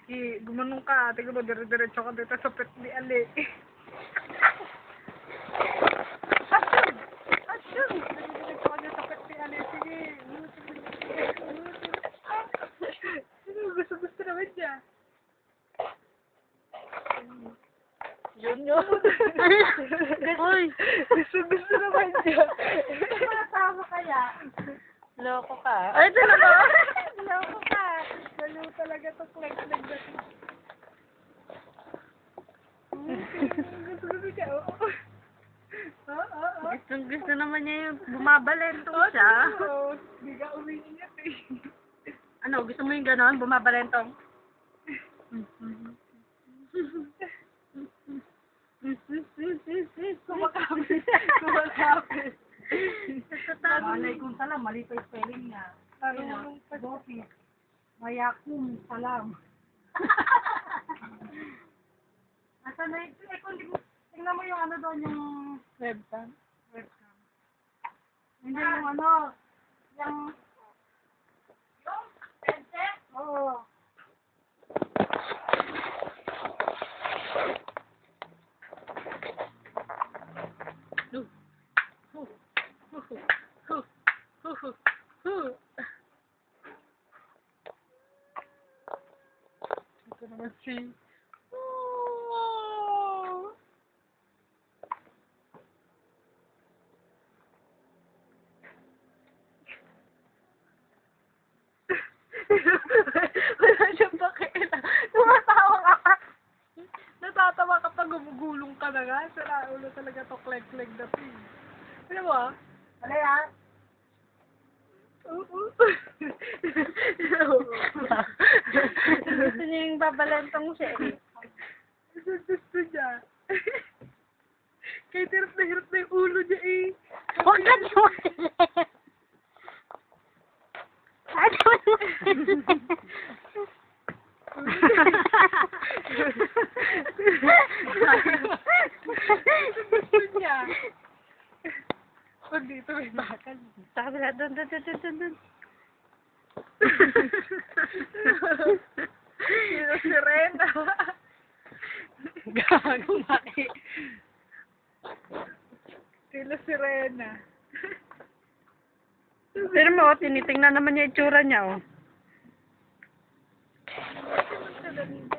Gumanong ka. Tingnan mo, dire-diretso ka dito sa pet ni Ali. Action! Dire-diretso ka dito sa pet ni Ali. Sige. Gusto naman niya. Yun. Uy! Gusto naman niya. Tama kaya. Loko ka. Ay, talaga? Loko ka. Lalo talaga to. Flex-leg na to. Gusto niya. Gusto naman niya yung bumabalentong siya. Hindi ka umiingat eh. Ano, gusto mo yung ganon? Bumabalentong? Kumakapit. Malay kong salam, mali pa yung spelling niya. Bofis. Mayakum salam. Asa na ito? Kung di mo, tingnan mo yung ano doon, yung Webcam. webcam. Hindi yung ano, yung headset? Oo. Ito naman si... Wala siyang pakialam. Tumatawa ka. Natatawa kapag gumugulong ka na nga. Sira ulo talaga to kleg-kleg na to. Ano mo ah? Ano yan? Gusto niya yung babalentong siya eh. Gusto niya. Kahit hirap na yung ulo niya eh. Huwag ka tumalit! Gusto niya. Pag dito may bakal. Sabi na, dun. Sino si Rena? Gago, Maki. Sino si Rena? Pero mo, tinitingnan naman niya yung itsura niya, oh.